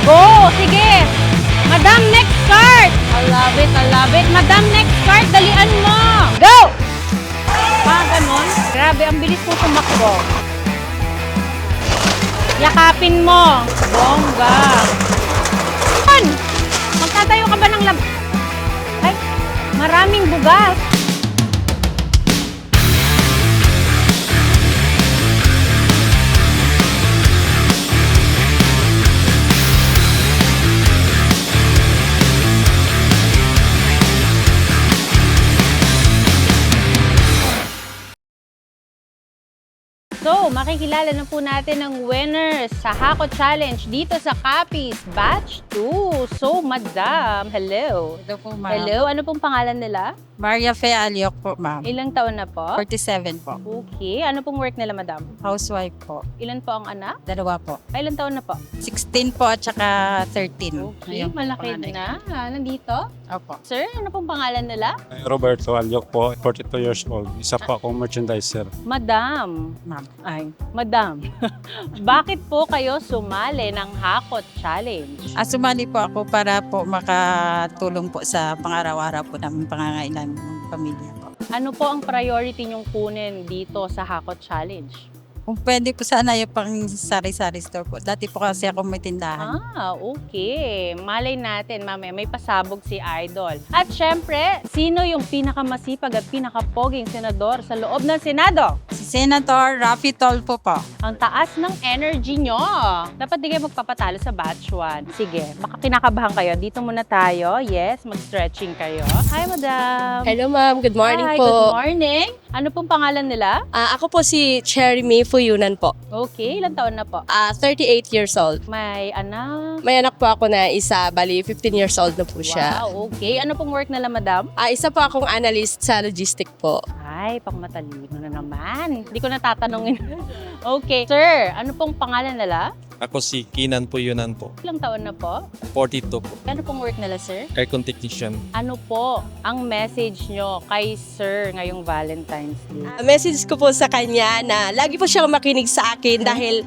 Go! Sige! Madam, next card! I love it, I love it. Madam, next card, dalian mo! Go! Ganon. Grabe, ang bilis mo tumakbo. Yakapin mo. Bongga. Magtatayo ka ba ng lab... Ay, maraming bugas. So, makikilala na po natin ang winners sa Hako Challenge dito sa Capiz Batch 2. So, Madam, hello. Ito po, ma'am. Hello, ano pong pangalan nila? Maria Fe Aliok po, ma'am. Ilang taon na po? 47 po. Okay, ano pong work nila, Madam? Housewife po. Ilan po ang anak? 2 po. Ilang taon na po? 16 po at saka 13. Okay, Ayun, malaki panganay. na. Nandito? Opo. Sir, ano pong pangalan nila? Roberto Alyok po, 42 years old. Isa po akong merchandiser. Madam. Ma'am. Ay, Madam. Bakit po kayo sumali ng Hakot Challenge? Sumali po ako para po makatulong po sa pang-araw-araw po namin pangangailangan ng pamilya po. Ano po ang priority nyong kunin dito sa Hakot Challenge? Kung pwede po sana yung pang sari-sari store po. Dati po kasi ako may tindahan. Okay. Malay natin, mamaya may pasabog si Idol. At syempre, sino yung pinakamasipag at pinakapoging senador sa loob ng Senado? Si Senator Raffy Tolfo po. Ang taas ng energy nyo. Dapat di kayo magpapatalo sa batch 1. Sige, baka kinakabahan kayo. Dito muna tayo. Yes, mag-stretching kayo. Hi, Madam. Hello ma'am, good morning Hi, po. good morning. Ano pong pangalan nila? Ako po si Cherry May Fuyunan po. Okay, ilang taon na po? 38 years old. May anak. May anak po ako na isa, bali 15 years old na po siya. Wow, okay. Ano pong work nila, Madam? Isa po akong analyst sa logistic po. Ay, pang matalino na naman. Hindi ko natatanungin. Okay. Sir, ano pong pangalan nila? Ako si Kinan Puyunan po, Ilang taon na po? 42 po, Ano pong work nila, sir? aircon technician. Ano po ang message nyo kay sir ngayong Valentine's Day? Message ko po sa kanya na lagi po siyang makinig sa akin dahil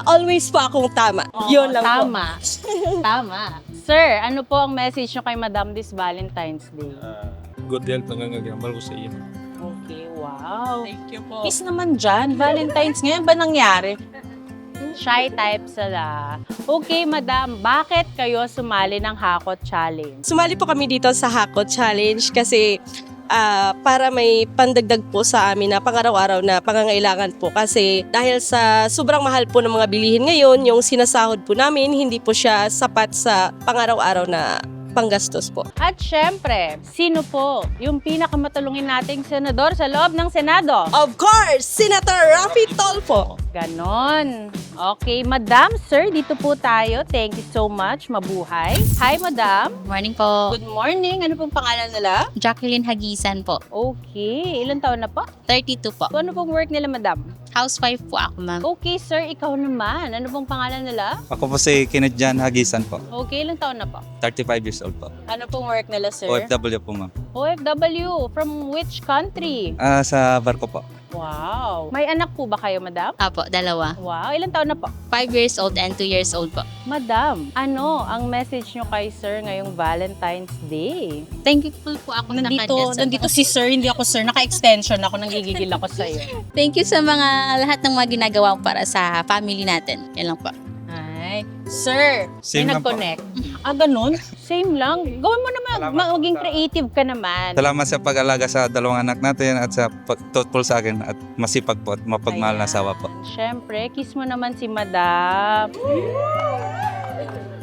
always po akong tama. Yun lang po. Tama. Tama. Sir, ano po ang message nyo kay Madam this Valentine's Day? Good health ang nangagamal ko sa iyo. Okay, wow. Thank you po. Kiss naman dyan. Valentine's ngayon ba nangyari? Shy type sila. Okay, Madam, bakit kayo sumali ng Hakot Challenge? Sumali po kami dito sa Hako Challenge kasi para may pandagdag po sa amin na pang-araw-araw na pangangailangan po kasi dahil sa sobrang mahal po ng mga bilihin ngayon, yung sinasahod po namin hindi po siya sapat sa pang-araw-araw na panggastos po. At syempre, sino po yung pinakamatulungin nating senador sa loob ng Senado? Of course, Senator Raffy Tolfo. Ganon. Okay, Madam, sir, dito po tayo. Thank you so much. Mabuhay. Hi, Madam. Morning po. Good morning. Ano pong pangalan nila? Jacqueline Hagisan po. Okay. Ilan taon na po? 32 po. Ano pong work nila, Madam? Housewife po ako, ma'am. Okay, sir. Ikaw naman. Ano pong pangalan nila? Ako po si Kenneth Jan Hagisan po. Okay, ilan taon na po? 35 years old po. Ano pong work nila, sir? OFW po ma'am. OFW. From which country? Sa barko po. Wow. May anak po ba kayo, Madam? Apo, dalawa. Wow. Ilan taon na po? 5 years old and 2 years old po. Madam, ano ang message nyo kay sir ngayong Valentine's Day? Thankful po ako sa kanya. Nandito si sir, hindi ako sir. Naka-extension ako, nanggigigil ako sa iyo. Thank you sa mga lahat ng mga ginagawa mo para sa family natin. Yan lang po. Ay, sir, Same may lang po. nag-connect. Ganun? Same lang. Gawin mo naman. Salamat Maging po. creative ka naman. Salamat sa pag-alaga sa dalawang anak natin at sa thoughtful sa akin at masipag po at mapagmahal na asawa po. Siyempre, kiss mo naman si Madam.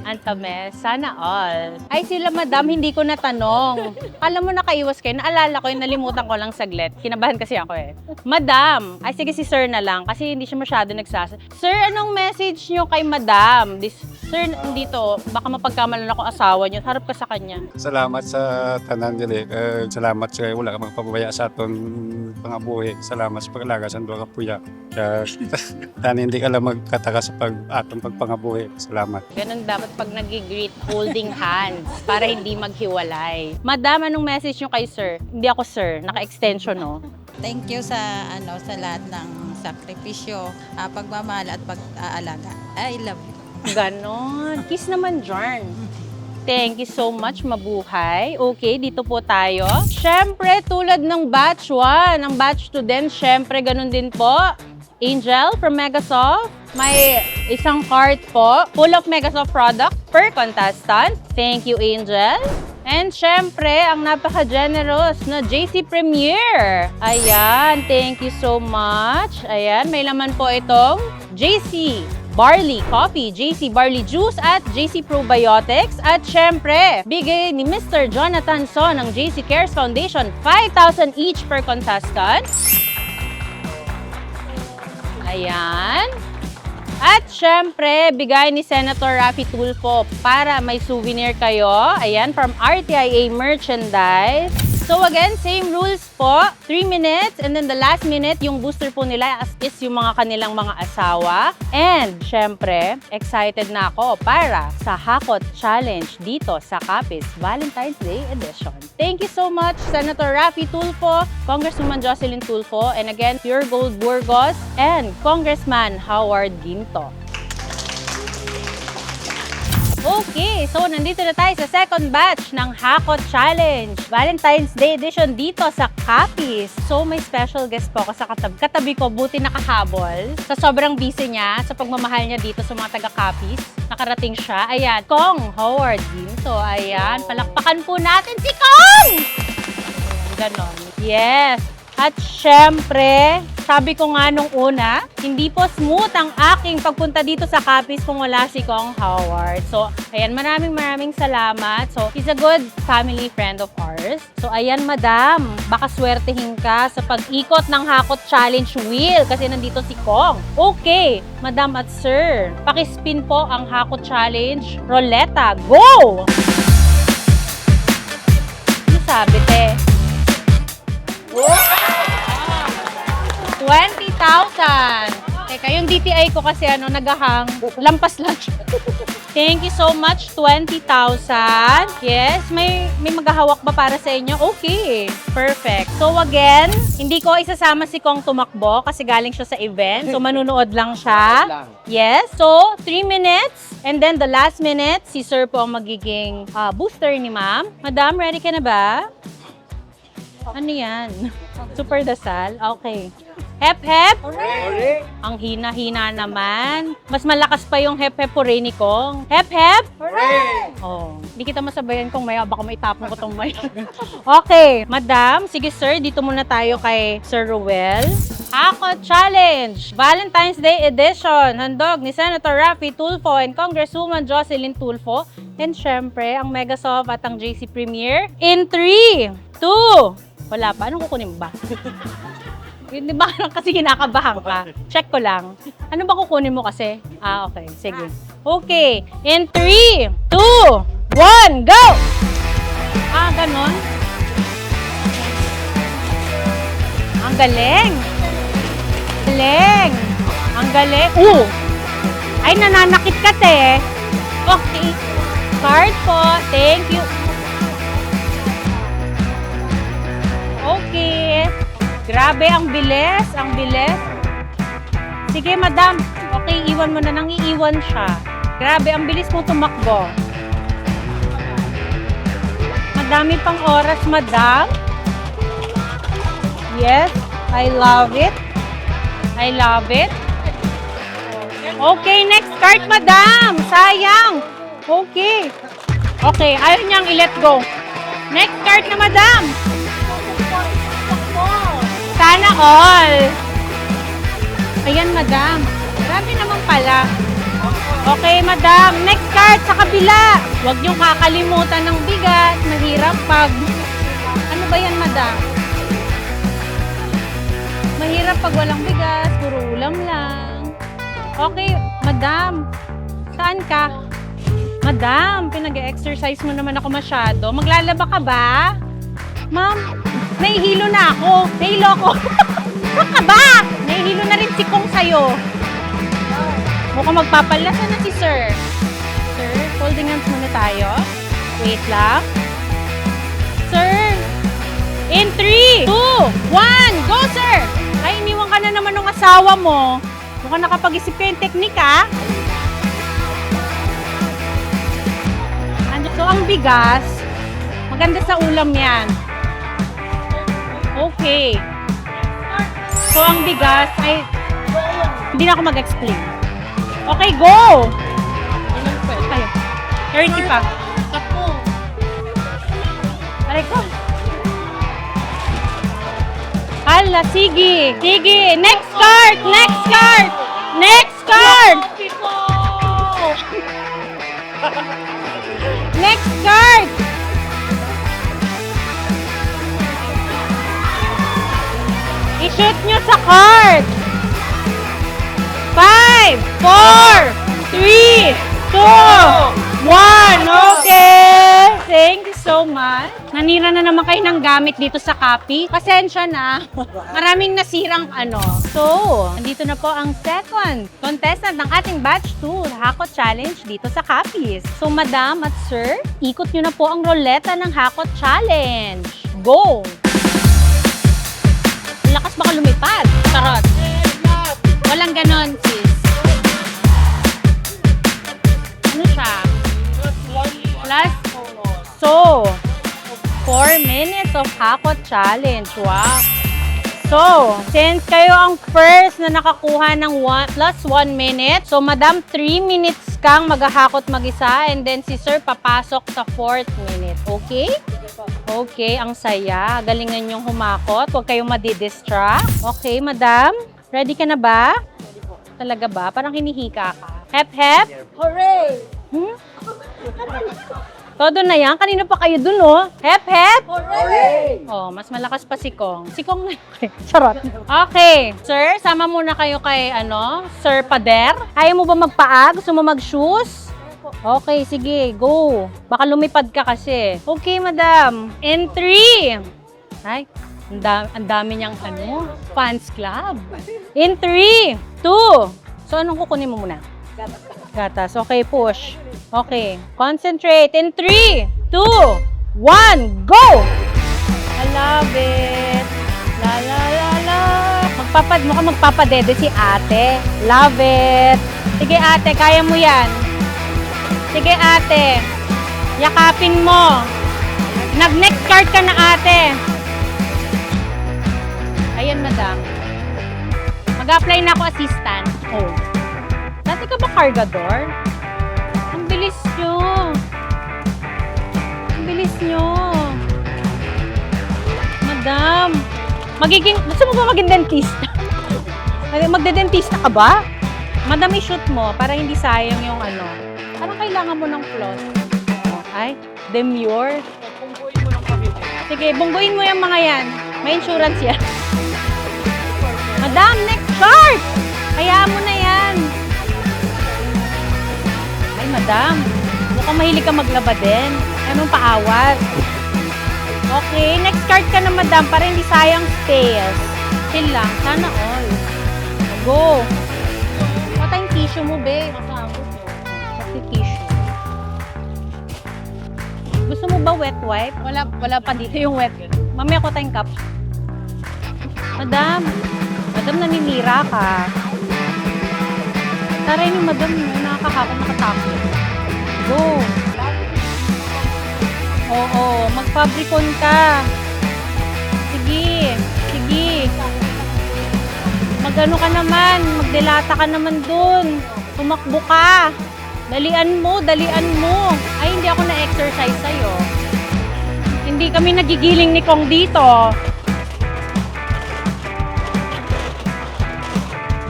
Antame, sana all. Ay sila Madam, hindi ko natanong. Alam mo nakaiwas kayo, naalala ko yung nalimutan ko lang saglit. Kinabahan kasi ako eh. Madam, ay sige si Sir na lang kasi hindi siya masyado nagsasa. Sir, anong message nyo kay Madam? Sir, dito, baka mapagkamalan ako asawa nyo. Harap ka sa kanya. Salamat sa tanan dili. Salamat sa wala ka magpapabaya sa aton mga buhi. Salamat sa pag-alaga sa duha ka puya. Kaya tanan hindi ka lang magkataka sa atong pagpangabuhi. Salamat. Ganun dapat pag nag-greet, holding hands para hindi maghiwalay. Madam, anong message nyo kay Sir? Hindi ako Sir, naka-extension no? Thank you sa sa lahat ng sakripisyo, pagmamahal at pag-aalaga. I love you. Ganon. Kiss naman dyan. Thank you so much, mabuhay. Okay, dito po tayo. Siyempre, tulad ng batch 1, ang batch 2 din, siyempre, ganun din po. Angel from Megasoft. May isang cart po, full of Megasoft product per contestant. Thank you, Angel. And syempre, ang napaka-generous na JC Premier. Ayan, thank you so much. Ayan, may laman po itong JC Barley Coffee, JC Barley Juice at JC Probiotics. At syempre, bigay ni Mr. Jonathan So ng JC Cares Foundation, 5,000 each per contestant. Ayan. At syempre, bigay ni Senator Raffy Tulfo para may souvenir kayo. Ayan, from RTIA Merchandise. So again, same rules po. 3 minutes and then the last minute, yung booster po nila is yung mga kanilang mga asawa. And syempre, excited na ako para sa Hakot Challenge dito sa Capiz Valentine's Day Edition. Thank you so much, Senator Raffy Tulfo, Congresswoman Jocelyn Tulfo, and again, Pure Gold Burgos, and Congressman Howard Ginto. Okay, so nandito na tayo sa second batch ng Hakot Challenge. Valentine's Day edition dito sa Capiz. So may special guest po ako sa katabi ko, buti nakahabol. Sa sobrang busy niya, sa pagmamahal niya dito sa mga taga-Capiz, nakarating siya. Ayan, Kong Howard Ginto. Ayan, palakpakan po natin si Kong! Ganon. Yes. At syempre, sabi ko nga nung una, hindi po smooth ang aking pagpunta dito sa Capiz kung wala si Kong Howard. So, ayan, maraming salamat. So, he's a good family friend of ours. So, ayan, madam, baka swertehin ka sa pag-ikot ng Hakot Challenge wheel kasi nandito si Kong. Okay, madam at sir, pakispin po ang Hakot Challenge Roleta. Go! Ano sabi, te? 20,000. Teka, yung DTI ko kasi nagahang. Lampas lang siya. Thank you so much, 20,000. Yes, may maghahawak ba para sa inyo? Okay, perfect. So again, hindi ko isasama si Kong tumakbo kasi galing siya sa event. So manunood lang siya. Yes, so 3 minutes. And then the last minute, si Sir po ang magiging booster ni Ma'am. Madam, ready ka na ba? Ano yan? Super dasal? Okay. Hep, hep? Hooray! Ang hina-hina naman. Mas malakas pa yung hep, hep, hooray ni Kong. Hep, hep? Hooray! Oh, hindi kita masabayan kung maya, baka maitapon ko tong mic. Okay, madam. Sige sir, dito muna tayo kay Sir Ruel. Hakot Challenge, Valentine's Day Edition. Handog ni Senator Raffy Tulfo and Congresswoman Jocelyn Tulfo. And syempre, ang Megasoft at ang JC Premier. In 3, 2, wala pa. Anong kukunin mo ba? Di ba kasi kinakabahan ka? Check ko lang. Ano ba kukunin mo kasi? Okay. Sige. Okay. In 3, 2, 1, go! Ganon. Ang galing. Galing. Ang galing. Ay, nananakit ka, te. Okay. Card po. Thank you. Okay. Grabe, ang bilis. Ang bilis. Sige, madam. Okay, iwan mo na. Nang iiwan siya. Grabe, ang bilis mo tumakbo. Madami pang oras, madam. Yes, I love it. I love it. Okay, next card, madam. Sayang. Okay. Okay, ayaw niyang i-let go. Next card na, madam. Sana all. Ayan, madam. Grabe naman pala. Okay, madam. Next card sa kabila. Huwag niyong kakalimutan ng bigas. Mahirap pag... Ano ba yan, madam? Mahirap pag walang bigas. Puro ulam lang. Okay, madam. Saan ka? Madam, pinag-exercise mo naman ako masyado. Maglalaba ka ba? Ma'am, nahihilo na ako. Nahilo ako. Huwag ka ba? Nahihilo na rin si Kong sa'yo. Mukhang magpapalasa na si Sir. Sir, holding hands muna tayo. Wait lang. Sir, in 3, 2, 1, go, sir! Ay, iniwan ka na naman ng asawa mo. Mukhang nakapag-isip ka yung teknik, ha? So, ang bigas, maganda sa ulam yan. Okay. So, ang bigas ay, hindi na ako mag-explain. Okay, go! Kayo. 30 pa. Aray ko. Hala, sige. Sige. Next card! Next card! Next card! Next card! I-shoot nyo sa card! 5, 4, 3, 2, 1. Okay! Thank you so much. Nanira na naman kayo ng gamit dito sa copy. Pasensya na. Maraming nasirang ano. So, nandito na po ang second contestant ng ating batch 2, Hakot Challenge dito sa copies. So, madam at sir, ikot nyo na po ang roleta ng Hakot Challenge. Go! Lakas baka lumipad. Charot. Walang ganon, sis. Ano siya? Plus, so, 4 minutes of Hakot Challenge. Wow. So, since kayo ang first na nakakuha ng plus 1 minute, so madam, 3 minutes kang maghahakot mag-isa and then si sir papasok sa 4th minute. Okay? Okay, ang saya. Galingan yung humakot. Huwag kayong madidistract. Okay, madam? Ready ka na ba? Talaga ba? Parang hinihika ka. Hep, hep? Hooray! Todo na yan. Kanina pa kayo dun, oh. Hep, hep? Hooray! Oh, mas malakas pa si Kong. Si Kong na yun. Charot. Okay. Sir, sama muna kayo kay, Sir Pader. Ayaw mo ba magpaa? Gusto mo mag-shoes? Okay, sige. Go. Baka lumipad ka kasi. Okay, madam. In 3. Ay, ang dami niyang, fans club. In 3, 2. So, anong kukunin mo muna? Gatas. Okay, push. Okay. Concentrate. In 3, 2, 1, go! I love it. La, la, la, la. Mukhang magpapadede si ate. Love it. Sige, ate. Kaya mo yan. Sige, ate. Yakapin mo. Nag-next card ka na, ate. Ayan, madam. Mag-apply na ako assistant. Oh. Dati ka ba cargador? Ang bilis nyo. Ang bilis nyo. Madam. Gusto mo ba maging dentista? Magde-dentista ka ba? Madam, i-shoot mo para hindi sayang yung Parang kailangan mo ng floss. Ay, demure. Bungguin mo lang kami. Sige, bungguin mo yung mga yan. May insurance yan. Madam, next card! Hayaan mo na yan. Ay, madam. Mukhang mahilig ka maglaba din. Ayaw mong paawat. Okay, next card ka na, madam, para hindi sayang space. Chill lang. Sana all. Go. Mata yung tissue mo, be. Kasi tissue. Gusto mo ba wet wipe? Wala pa dito yung wet. Mamaya ko tayong cup. Madam, naninira ka. Taray ni madam, nakakahapon, nakatakot. Go. Oo, magpabrikon ka. Sige. Magano ka naman, magdelata ka naman dun. Tumakbo ka. Dalian mo. Ay, hindi ako na-exercise sa'yo. Hindi kami nagigiling ni Kong dito.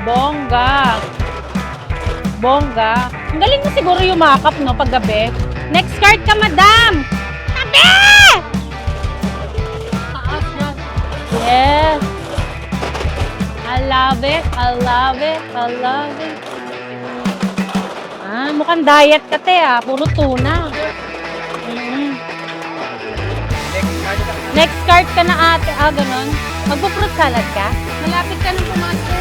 Bongga. Ang galing mo siguro yumakap, no, paggabi. Next card ka, madam! Tabi! Yes. I love it. Mukhang diet ka, te, Puro tuna. Next card ka na, ate. Ganon. Magpo-fruit salad ka? Malapit ka nang pumasok.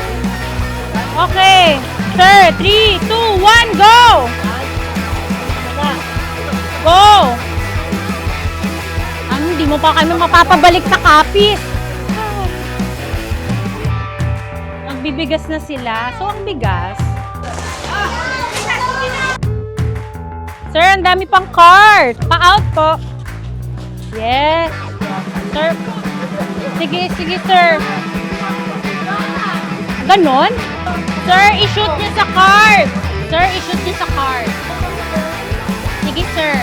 Okay. Sir, 3, 2, 1, go! Go! Hindi mo pa kami mapapabalik sa kapis. Magbibigas na sila. So, ang bigas. Sir, ang dami pang cart. Pa-out po. Yes. Sir. Sige, sige, sir. Ganon? Sir, i-shoot niyo sa cart. Sir, i-shoot niyo sa cart. Sige, sir.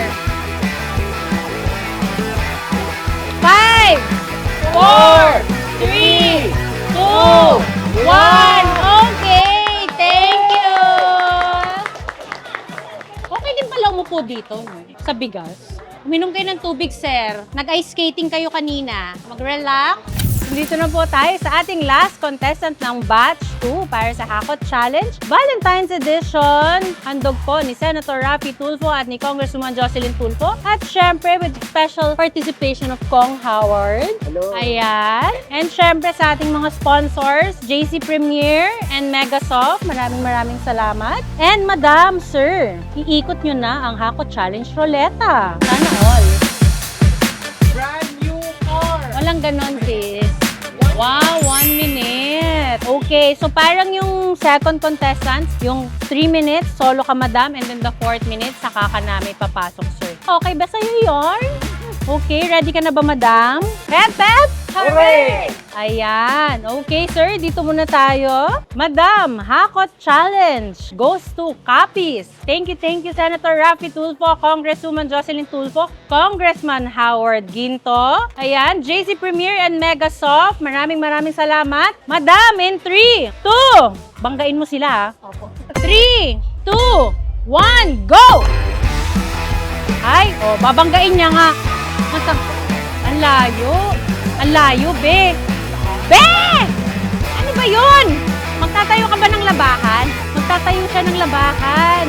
5, 4, 3, 2, 1. Okay, thank you. Okay din pala umupo dito, no? Sa bigas. Uminom kayo ng tubig, sir. Nag-ice skating kayo kanina. Mag-relax. Dito na po tayo sa ating last contestant ng Batch 2 para sa Hakot Challenge. Valentine's Edition. Handog po ni Senator Raffy Tulfo at ni Congresswoman Jocelyn Tulfo. At syempre with special participation of Kong Howard. Hello. Ayan. And syempre sa ating mga sponsors, JC Premier and Megasoft. Maraming salamat. And Madam, Sir, iikot nyo na ang Hakot Challenge Roleta. Sana all. Brand new car! Walang ganon, sis. Wow, 1 minute. Okay, so parang yung second contestant, yung 3 minutes, solo ka, madam, and then the 4th minute, saka ka namin papasok, sir. Okay ba sa'yo yun? Okay, ready ka na ba, madam? Pep, pep! Hooray! Ayan. Okay, sir, dito muna tayo. Madam, Hakot Challenge goes to copies. Thank you, Senator Raffy Tulfo, Congresswoman Jocelyn Tulfo, Congressman Howard Ginto. Ayan, JC Premier and Megasoft. Maraming salamat. Madam, in 3, 2, banggain mo sila, ha? Opo. 3, 2, 1, go! Ay, oh, babanggain niya nga. Ang layo. Ang layo, be. Be! Ano ba yun? Magtatayo ka ba ng labahan? Magtatayo siya ng labahan.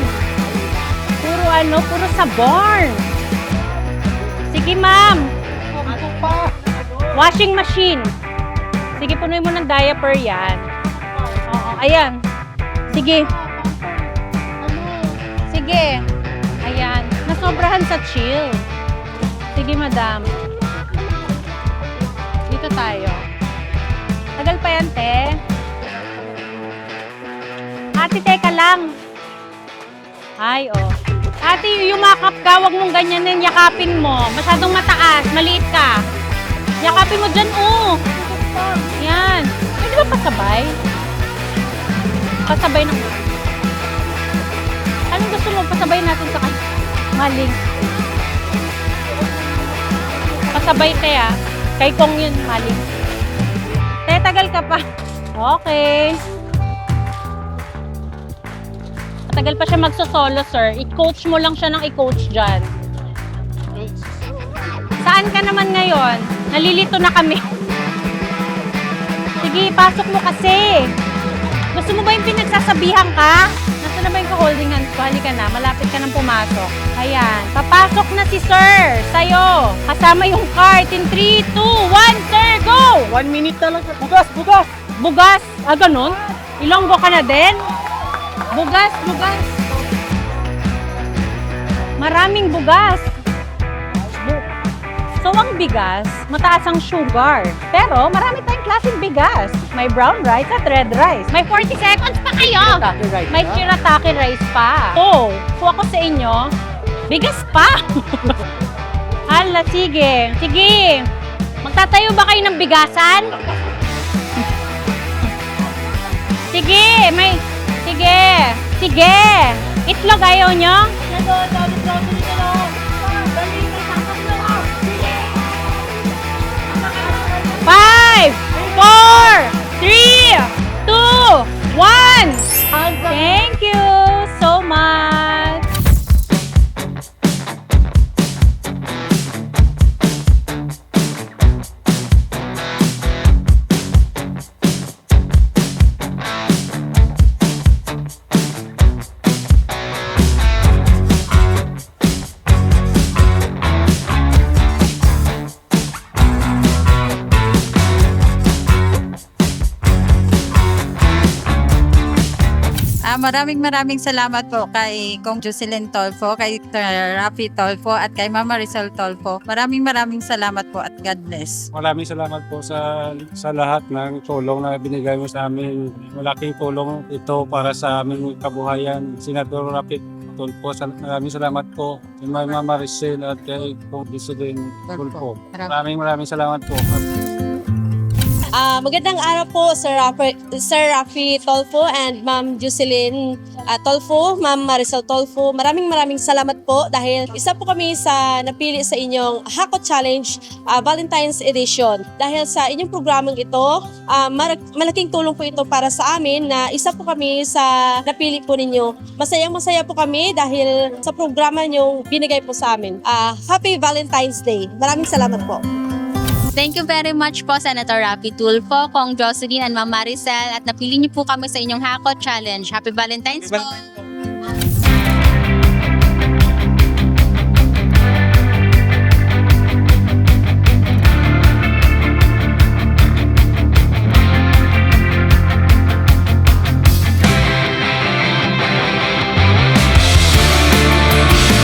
Puro sa barn. Sige, ma'am. Ano pa? Washing machine. Sige, punuin mo ng diaper yan. Oo, ayan. Sige. Sige. Ayan. Nasobrahan sa chill. Sige, madam. Dito tayo. Tagal pa yan, te. Ate, teka lang. Ay, oh. Ate, yumakap ka. Huwag mong ganyan yung yakapin mo. Masyadong mataas. Maliit ka. Yakapin mo dyan, oh. Yan. Pwede ba pasabay? Pasabay ng... Anong gusto mo? Pasabay natin sa maling. Pasabay, te, ah. Kay Kong yun, maling. Te, tagal ka pa. Okay. Matagal pa siya magsosolo, sir. I-coach mo lang siya ng i-coach dyan. Saan ka naman ngayon? Nalilito na kami. Sige, pasok mo kasi. Gusto mo ba yung pinagsasabihan ka? Nasaan na ba yung ka-holding hands ko? Halika na, malapit ka nang pumasok. Ayan, papasok na si sir. Sa'yo. Kasama yung cart. In 3, 2, 1, sir, go! 1 minute na lang. Bugas! Bugas! Bugas. Ah, ganun? Ilonggo ka na din? Bugas, bugas. Maraming bugas. So, ang bigas, mataas ang sugar. Pero, marami tayong klaseng bigas. May brown rice at red rice. May 40 seconds pa kayo. May shirataki rice pa. So, kung ako sa inyo, bigas pa. Hala, sige. Sige. Magtatayo ba kayo ng bigasan? Sige, may... Sige. Sige. Itlog ayaw nyo? 5, 4, 3, 2, 1. Thank you so much. Maraming salamat po kay Kong Jocelyn Tulfo, kay Raffy Tulfo at kay Mama Rizal Tulfo. Maraming salamat po at God bless. Maraming salamat po sa lahat ng tulong na binigay mo sa amin. Malaking tulong ito para sa aming kabuhayan. Senador Raffy Tulfo. Maraming salamat po. Kay Mama Maricel at kay Kong Jocelyn Tulfo. Maraming salamat po. Magandang araw po, Sir Rafi Tolfo and Ma'am Jocelyn Tolfo, Ma'am Marisol Tolfo. Maraming salamat po dahil isa po kami sa napili sa inyong Hakot Challenge Valentine's Edition. Dahil sa inyong programang ito, malaking tulong po ito para sa amin na isa po kami sa napili po ninyo. Masayang-masaya po kami dahil sa programa nyo binigay po sa amin. Happy Valentine's Day. Maraming salamat po. Thank you very much po, Senator Rafi Tulfo, Kong Jocelyn and Ma'am Maricel, at napili niyo po kami sa inyong Hakot Challenge. Happy Valentine's po!